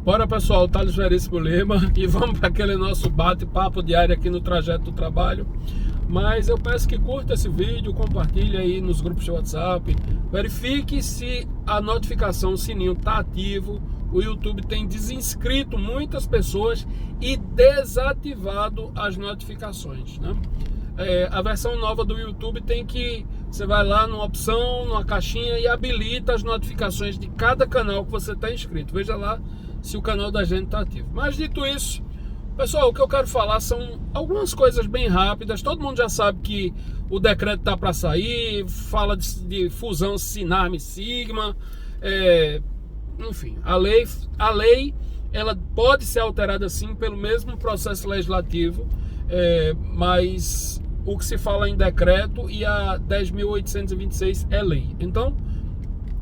Bora, pessoal, Thales Veríssimo Lima, e vamos para aquele nosso bate-papo diário aqui no trajeto do trabalho. Mas eu peço que curta esse vídeo, compartilhe aí nos grupos de WhatsApp, verifique se a notificação, o sininho está ativo. O YouTube tem desinscrito muitas pessoas e desativado as notificações, né? A versão nova do YouTube tem que... Você vai lá numa opção, numa caixinha e habilita as notificações de cada canal que você está inscrito. Veja lá se o canal da gente está ativo. Mas dito isso, pessoal, o que eu quero falar são algumas coisas bem rápidas. Todo mundo já sabe que o decreto está para sair, fala de fusão Sinarme-Sigma, enfim, a lei ela pode ser alterada sim pelo mesmo processo legislativo, mas o que se fala em decreto e a 10.826 é lei. Então,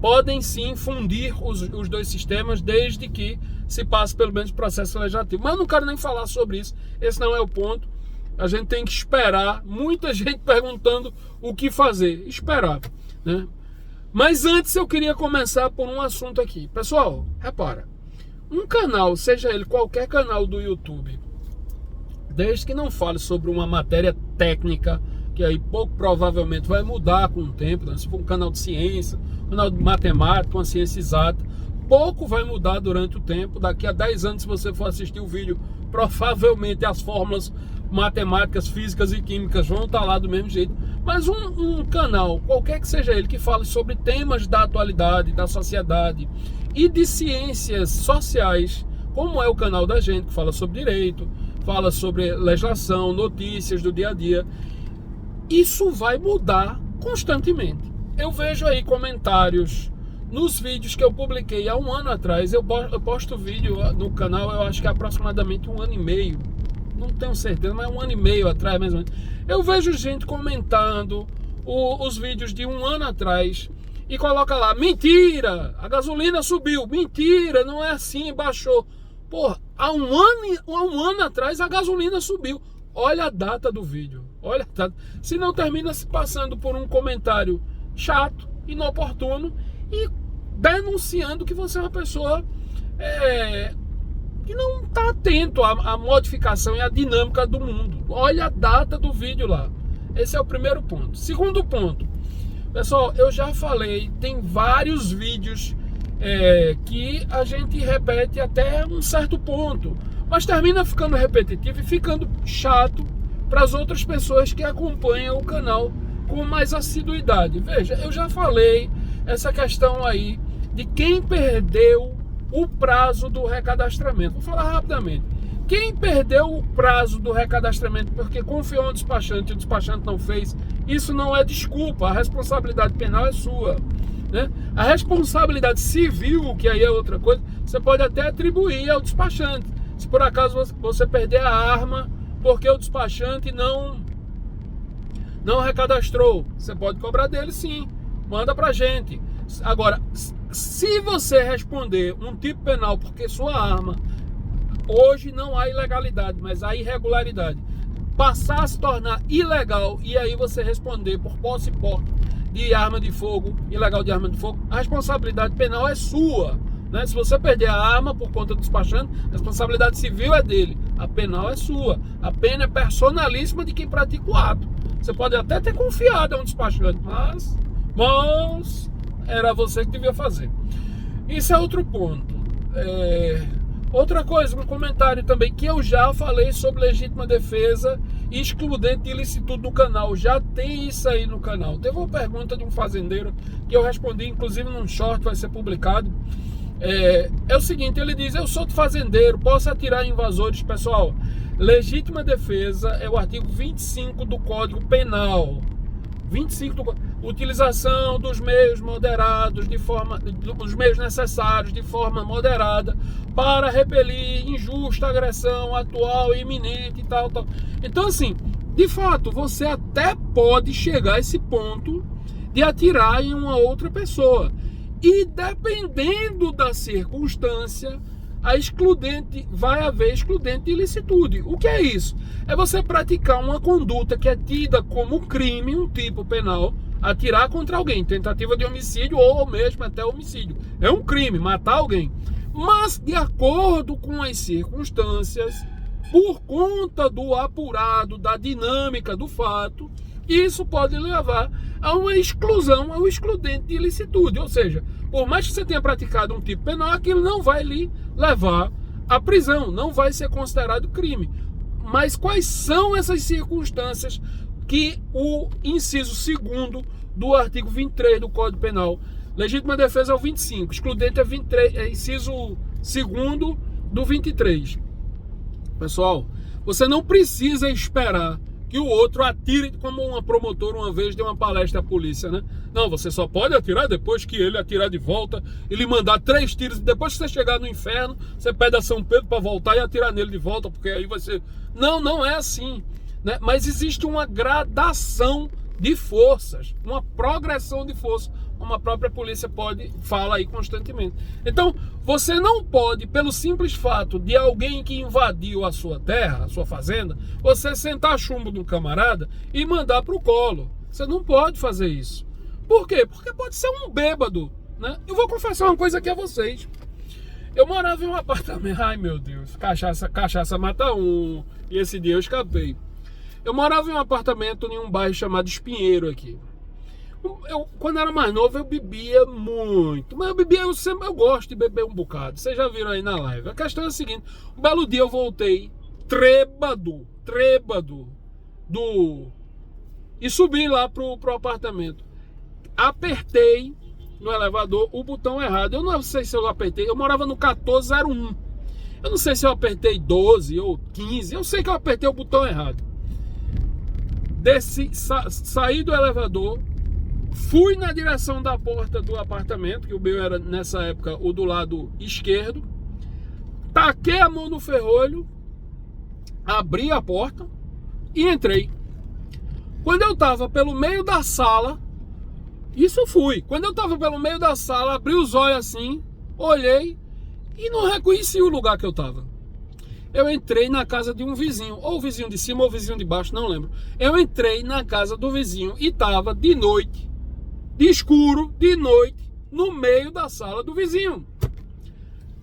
podem sim fundir os dois sistemas desde que se passe pelo menos processo legislativo. Mas eu não quero nem falar sobre isso, esse não é o ponto. A gente tem que esperar, muita gente perguntando o que fazer, esperar, né? Mas antes eu queria começar por um assunto aqui. Pessoal, repara, um canal, seja ele qualquer canal do YouTube, desde que não fale sobre uma matéria técnica, que aí pouco provavelmente vai mudar com o tempo, né? Se for um canal de ciência, um canal de matemática, uma ciência exata, pouco vai mudar durante o tempo. Daqui a 10 anos, se você for assistir o vídeo, provavelmente as fórmulas matemáticas, físicas e químicas vão estar lá do mesmo jeito. Mas um canal, qualquer que seja ele, que fale sobre temas da atualidade, da sociedade e de ciências sociais, como é o canal da gente, que fala sobre direito, fala sobre legislação, notícias do dia a dia, isso vai mudar constantemente. Eu vejo aí comentários nos vídeos que eu publiquei há um ano atrás. Eu posto vídeo no canal, eu acho que é aproximadamente um ano e meio, não tenho certeza, mas é um ano e meio atrás, mais ou menos. Eu vejo gente comentando os vídeos de um ano atrás e coloca lá: mentira, a gasolina subiu, mentira, não é assim, baixou. Porra, há um ano atrás a gasolina subiu. Olha a data do vídeo, olha a data. Se não, termina se passando por um comentário chato, inoportuno e denunciando que você é uma pessoa que não está atento à modificação e à dinâmica do mundo. Olha a data do vídeo lá. Esse é o primeiro ponto. Segundo ponto, pessoal, eu já falei, tem vários vídeos que a gente repete até um certo ponto, mas termina ficando repetitivo e ficando chato para as outras pessoas que acompanham o canal com mais assiduidade. Veja, eu já falei essa questão aí de quem perdeu o prazo do recadastramento. Vou falar rapidamente. Quem perdeu o prazo do recadastramento porque confiou no despachante e o despachante não fez, isso não é desculpa, a responsabilidade penal é sua, né? A responsabilidade civil, que aí é outra coisa, você pode até atribuir ao despachante. Se por acaso você perder a arma porque o despachante não recadastrou, você pode cobrar dele sim, manda pra gente. Agora, se você responder um tipo penal porque sua arma, hoje não há ilegalidade, mas há irregularidade, passar a se tornar ilegal e aí você responder por posse e porte de arma de fogo, ilegal de arma de fogo, a responsabilidade penal é sua, né? Se você perder a arma por conta do despachante, a responsabilidade civil é dele, a penal é sua, a pena é personalíssima de quem pratica o ato. Você pode até ter confiado em um despachante, mas era você que devia fazer. Isso é outro ponto. Outra coisa, um comentário também, que eu já falei sobre legítima defesa e excludente de ilicitude no canal. Já tem isso aí no canal. Teve uma pergunta de um fazendeiro que eu respondi, inclusive num short, vai ser publicado. É o seguinte, ele diz: eu sou de fazendeiro, posso atirar em invasores? Pessoal, legítima defesa é o artigo 25 do Código Penal. 25 do utilização dos meios moderados dos meios necessários de forma moderada para repelir injusta agressão atual e iminente e tal. Então, assim, de fato, você até pode chegar a esse ponto de atirar em uma outra pessoa. E dependendo da circunstância, vai haver excludente de ilicitude. O que é isso? É você praticar uma conduta que é tida como crime, um tipo penal, atirar contra alguém, tentativa de homicídio ou mesmo até homicídio. É um crime, matar alguém. Mas, de acordo com as circunstâncias, por conta do apurado, da dinâmica do fato, isso pode levar a uma exclusão, ao excludente de ilicitude. Ou seja, por mais que você tenha praticado um tipo penal, aquilo não vai lhe levar à prisão, não vai ser considerado crime. Mas quais são essas circunstâncias que o inciso 2º do artigo 23 do Código Penal? Legítima defesa é o 25, excludente é 23, é inciso 2º do 23. Pessoal, você não precisa esperar que o outro atire, como uma promotora uma vez deu uma palestra à polícia, né? Não, você só pode atirar depois que ele atirar de volta, ele mandar 3 tiros, depois que você chegar no inferno, você pede a São Pedro para voltar e atirar nele de volta, porque aí vai ser... Não é assim, né? Mas existe uma gradação de forças, uma progressão de forças, como a própria polícia fala aí constantemente. Então, você não pode, pelo simples fato de alguém que invadiu a sua terra, a sua fazenda, você sentar chumbo no camarada e mandar para o colo. Você não pode fazer isso. Por quê? Porque pode ser um bêbado, né? Eu vou confessar uma coisa aqui a vocês. Eu morava em um apartamento... Ai, meu Deus. Cachaça mata um. E esse dia eu escapei. Eu morava em um apartamento em um bairro chamado Espinheiro aqui. Quando era mais novo, eu bebia muito. Mas eu gosto de beber um bocado. Vocês já viram aí na live. A questão é a seguinte. Um belo dia eu voltei trêbado e subi lá pro apartamento. Apertei no elevador o botão errado. Eu não sei se eu apertei. Eu morava no 1401. Eu não sei se eu apertei 12 ou 15. Eu sei que eu apertei o botão errado. Saí do elevador. Fui na direção da porta do apartamento, que o meu era nessa época o do lado esquerdo. Taquei a mão no ferrolho, abri a porta e entrei. Quando eu tava pelo meio da sala, quando eu tava pelo meio da sala, abri os olhos assim, olhei e não reconheci o lugar que eu tava. Eu entrei na casa de um vizinho, ou o vizinho de cima ou o vizinho de baixo, não lembro. Eu entrei na casa do vizinho e tava de noite, de escuro, de noite, no meio da sala do vizinho.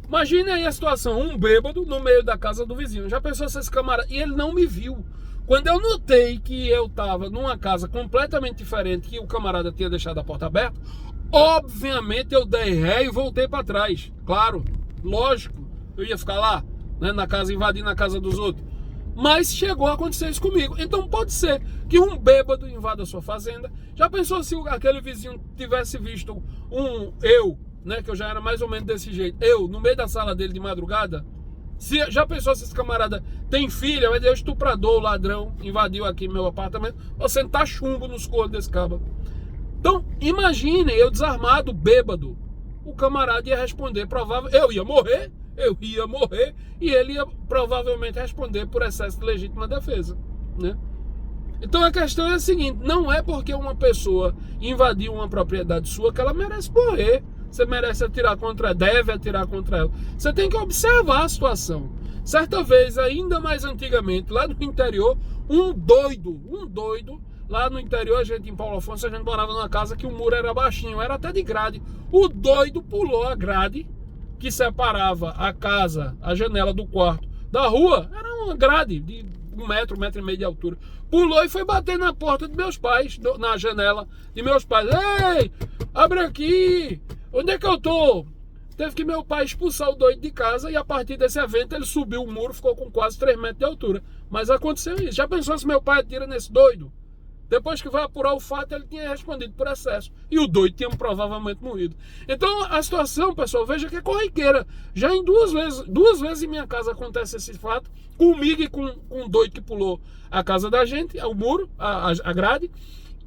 Imagina aí a situação, um bêbado no meio da casa do vizinho. Já pensou se esse camarada... E ele não me viu. Quando eu notei que eu estava numa casa completamente diferente, que o camarada tinha deixado a porta aberta, obviamente eu dei ré e voltei para trás. Claro, lógico, eu ia ficar lá, né, na casa, invadindo a casa dos outros. Mas chegou a acontecer isso comigo. Então pode ser que um bêbado invada a sua fazenda. Já pensou se aquele vizinho tivesse visto né, que eu já era mais ou menos desse jeito, eu no meio da sala dele de madrugada? Já pensou se esse camarada tem filha, vai dizer, estuprador, ladrão, invadiu aqui meu apartamento, vou sentar chumbo nos cornos desse cabo. Então, imaginem, eu desarmado, bêbado, o camarada ia responder, eu ia morrer, e ele ia provavelmente responder por excesso de legítima defesa, né? Então a questão é a seguinte, não é porque uma pessoa invadiu uma propriedade sua que ela merece morrer. Você merece deve atirar contra ela. Você tem que observar a situação. Certa vez, ainda mais antigamente, lá no interior, um doido, lá no interior, a gente em Paulo Afonso, a gente morava numa casa que o muro era baixinho, era até de grade. O doido pulou a grade que separava a casa, a janela do quarto da rua, era uma grade de 1 metro, 1,5 metro de altura. Pulou e foi bater na porta de meus pais, na janela de meus pais. Ei, abre aqui! Onde é que eu tô? Teve que meu pai expulsar o doido de casa e a partir desse evento ele subiu o muro, ficou com quase 3 metros de altura. Mas aconteceu isso. Já pensou se meu pai atira nesse doido? Depois que vai apurar o fato, ele tinha respondido por excesso. E o doido tinha provavelmente morrido. Então a situação, pessoal, veja que é corriqueira. Já em duas vezes em minha casa acontece esse fato. Comigo e com um doido que pulou a casa da gente, o muro, a grade.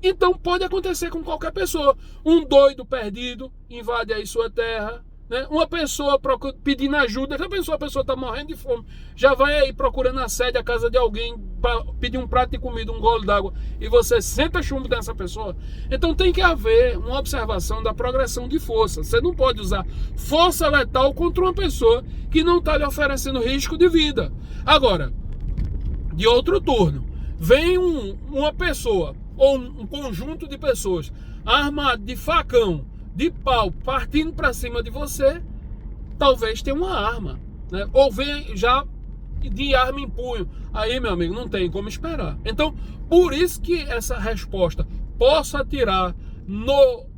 Então pode acontecer com qualquer pessoa. Um doido perdido invade aí sua terra, né? Uma pessoa pedindo ajuda. Já pensou, a pessoa está morrendo de fome, já vai aí procurando a sede, a casa de alguém para pedir um prato de comida, um gole d'água, e você senta chumbo dessa pessoa. Então tem que haver uma observação da progressão de força. Você não pode usar força letal contra uma pessoa que não está lhe oferecendo risco de vida. Agora, de outro turno, vem uma pessoa ou um conjunto de pessoas armado de facão, de pau, partindo para cima de você, talvez tenha uma arma, né? Ou vem já de arma em punho. Aí, meu amigo, não tem como esperar. Então, por isso que essa resposta, posso atirar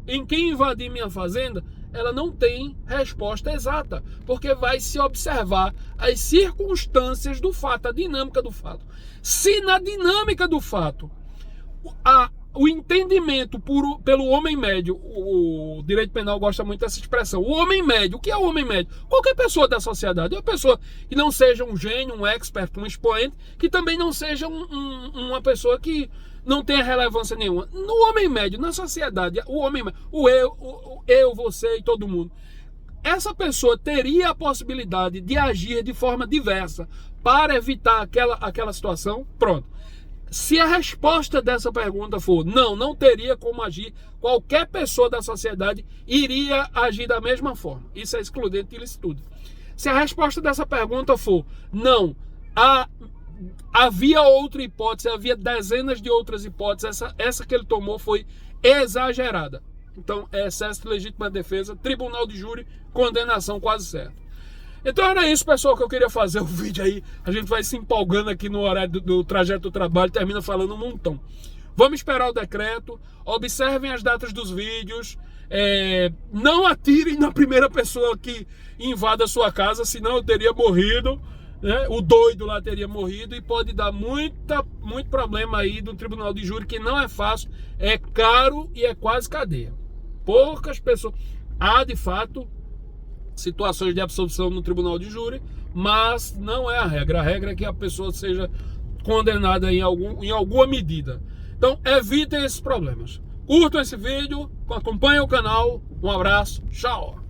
em quem invadir minha fazenda, ela não tem resposta exata, porque vai se observar as circunstâncias do fato, a dinâmica do fato. Se na dinâmica do fato o entendimento pelo homem médio, o direito penal gosta muito dessa expressão, o homem médio, o que é o homem médio? Qualquer pessoa da sociedade, uma pessoa que não seja um gênio, um expert, um expoente, que também não seja uma pessoa que não tenha relevância nenhuma. No homem médio, na sociedade, o homem médio, eu, você e todo mundo, essa pessoa teria a possibilidade de agir de forma diversa para evitar aquela situação? Pronto. Se a resposta dessa pergunta for não teria como agir, qualquer pessoa da sociedade iria agir da mesma forma. Isso é excludente de ilicitude. Se a resposta dessa pergunta for não, havia outra hipótese, havia dezenas de outras hipóteses, essa que ele tomou foi exagerada. Então, é excesso de legítima defesa, tribunal de júri, condenação quase certa. Então era isso, pessoal, que eu queria fazer o vídeo aí. A gente vai se empolgando aqui no horário do trajeto do trabalho, termina falando um montão. Vamos esperar o decreto, observem as datas dos vídeos, não atirem na primeira pessoa que invada a sua casa, senão eu teria morrido, né? O doido lá teria morrido e pode dar muito problema aí do tribunal de júri, que não é fácil, é caro e é quase cadeia. Poucas pessoas... Há, de fato, situações de absolvição no tribunal de júri, mas não é a regra. A regra é que a pessoa seja condenada em alguma medida. Então, evitem esses problemas. Curtam esse vídeo, acompanhem o canal. Um abraço, tchau!